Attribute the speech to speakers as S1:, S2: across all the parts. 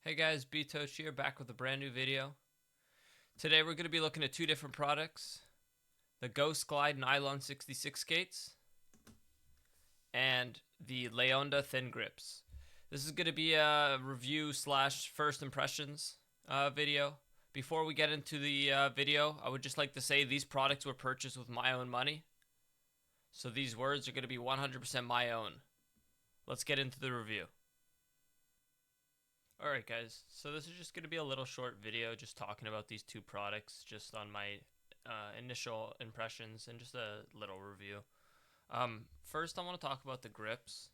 S1: Hey guys, B-Toach here, back with a brand new video. Today we're going to be looking at two different products. The Ghostglide Nylon 66 skates and the Leonda thin grips. This is going to be a review slash first impressions video. Before we get into the video, I would just like to say these products were purchased with my own money. So these words are going to be 100% my own. Let's get into the review. Alright guys, so this is just going to be a little short video just talking about these two products, just on my initial impressions and just a little review. First I want to talk about the grips.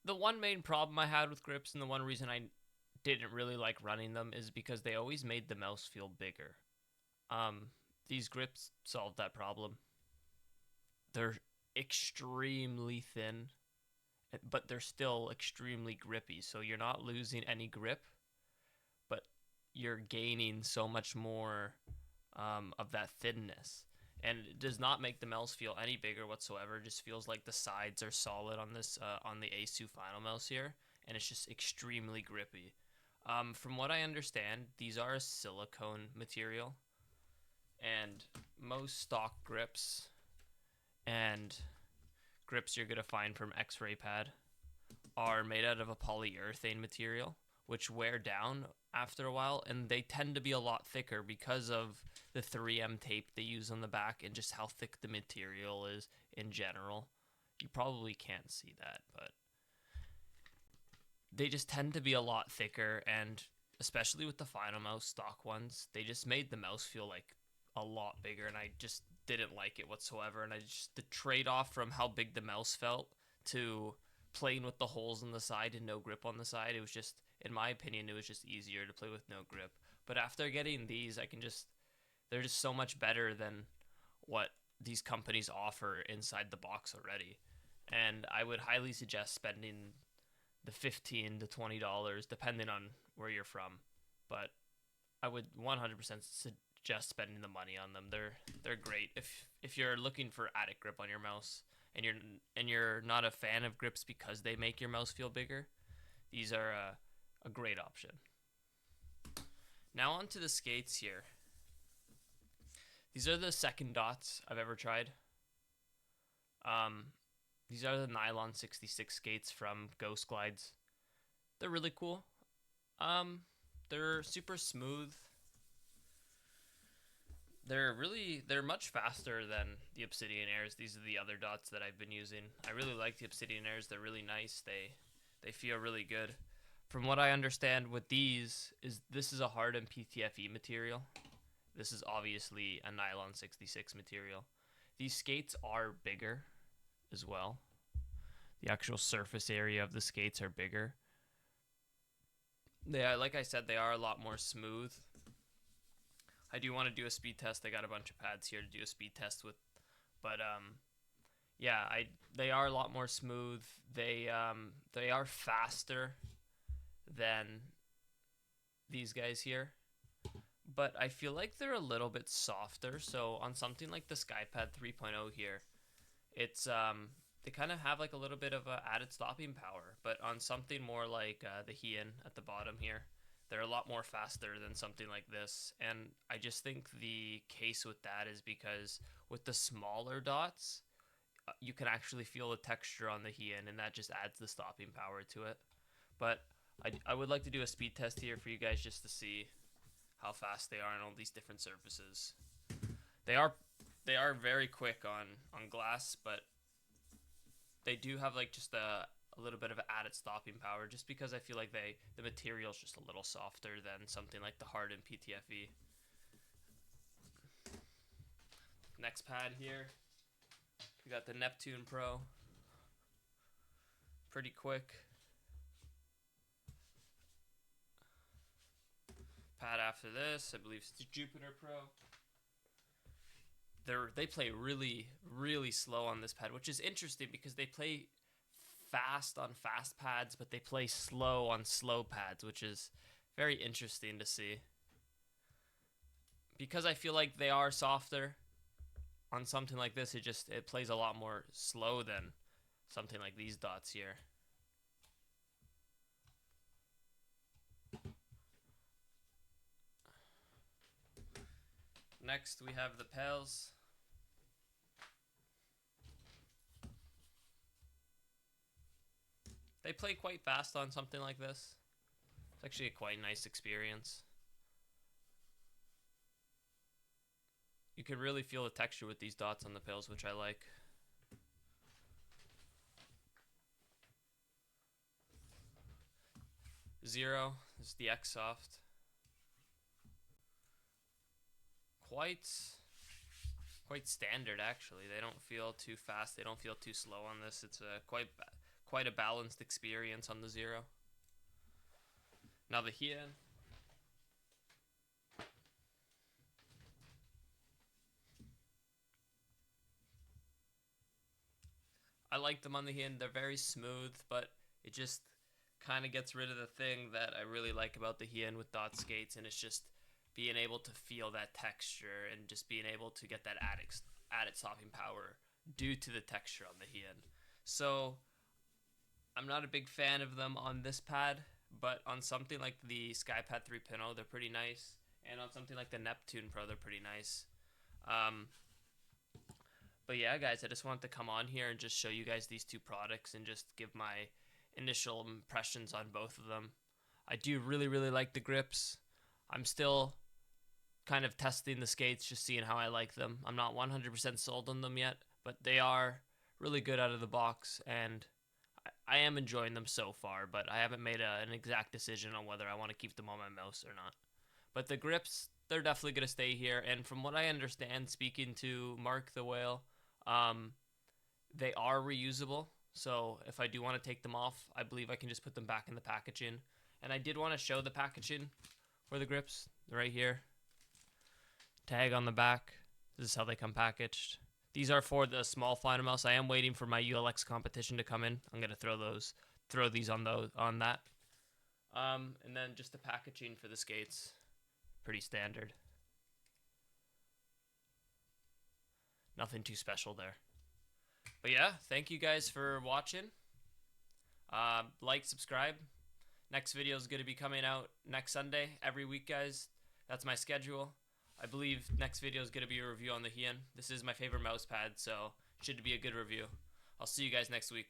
S1: The one main problem I had with grips and the one reason I didn't really like running them is because they always made the mouse feel bigger. These grips solved that problem. They're extremely thin, but they're still extremely grippy. So you're not losing any grip, but you're gaining so much more of that thinness. And it does not make the mouse feel any bigger whatsoever. It just feels like the sides are solid on this on the Asu Final mouse here, and it's just extremely grippy. From what I understand, these are a silicone material, and most stock grips and grips you're gonna find from X-Ray Pad are made out of a polyurethane material, which wear down after a while, and they tend to be a lot thicker because of the 3M tape they use on the back and just how thick the material is in general. You probably can't see that, but they just tend to be a lot thicker, and especially with the Final Mouse stock ones, they just made the mouse feel like a lot bigger, and I just didn't like it whatsoever. And the trade-off from how big the mouse felt to playing with the holes on the side and no grip on the side, it was just, in my opinion, it was just easier to play with no grip. But after getting these, they're just so much better than what these companies offer inside the box already. And I would highly suggest spending the $15 to $20 depending on where you're from. But I would 100% suggest spending the money on them. They're great if you're looking for added grip on your mouse and you're not a fan of grips because they make your mouse feel bigger. These are a great option. Now onto the skates here. These are the second dots I've ever tried. These are the Nylon 66 skates from Ghostglides. They're really cool. They're super smooth. They're much faster than the Obsidian Airs. These are the other dots that I've been using. I really like the Obsidian Airs. They're really nice. They feel really good. From what I understand with these, this is a hardened PTFE material. This is obviously a Nylon 66 material. These skates are bigger as well. The actual surface area of the skates are bigger. Like I said, they are a lot more smooth. I do want to do a speed test. I got a bunch of pads here to do a speed test with, but yeah, they are a lot more smooth. They are faster than these guys here, but I feel like they're a little bit softer. So on something like the SkyPad 3.0 here, it's they kind of have like a little bit of a added stopping power, but on something more like the Heian at the bottom here, they're a lot more faster than something like this. And I just think the case with that is because with the smaller dots, you can actually feel the texture on the Heian, and that just adds the stopping power to it. But I would like to do a speed test here for you guys just to see how fast they are on all these different surfaces. They are very quick on glass, but they do have like just a little bit of added stopping power, just because I feel like the material is just a little softer than something like the hardened PTFE. Next pad here, we got the Neptune Pro. Pretty quick. Pad after this, I believe it's the Jupiter Pro. They play really slow on this pad, which is interesting because they play fast on fast pads, but they play slow on slow pads, which is very interesting to see. Because I feel like they are softer on something like this, it plays a lot more slow than something like these dots here. next we have the pails. They play quite fast on something like this. It's actually a quite nice experience. You can really feel the texture with these dots on the pails, which I like. Zero is the X soft. Quite standard actually. They don't feel too fast. They don't feel too slow on this. It's a quite a balanced experience on the Zero. Now the Hien. I like them on the Hien. They're very smooth, but it just kind of gets rid of the thing that I really like about the Hien with dot skates, and it's just being able to feel that texture and just being able to get that added stopping power due to the texture on the Hien. So I'm not a big fan of them on this pad, but on something like the Skypad 3.0, they're pretty nice, and on something like the Neptune Pro, they're pretty nice. But yeah, guys, I just wanted to come on here and just show you guys these two products and just give my initial impressions on both of them. I do really like the grips. I'm still kind of testing the skates, just seeing how I like them. I'm not 100% sold on them yet, but they are really good out of the box, and I am enjoying them so far, but I haven't made an exact decision on whether I want to keep them on my mouse or not. But the grips, they're definitely going to stay here, and from what I understand, speaking to Mark the Whale, they are reusable. So if I do want to take them off, I believe I can just put them back in the packaging. And I did want to show the packaging for the grips right here. Tag on the back. This is how they come packaged. These are for the small flying mouse. I am waiting for my ULX competition to come in. I'm gonna throw these on that. And then just the packaging for the skates, pretty standard. Nothing too special there. But yeah, thank you guys for watching. Like, subscribe. Next video is going to be coming out next Sunday, every week, guys. That's my schedule. I believe next video is going to be a review on the Hien. This is my favorite mouse pad, so it should be a good review. I'll see you guys next week.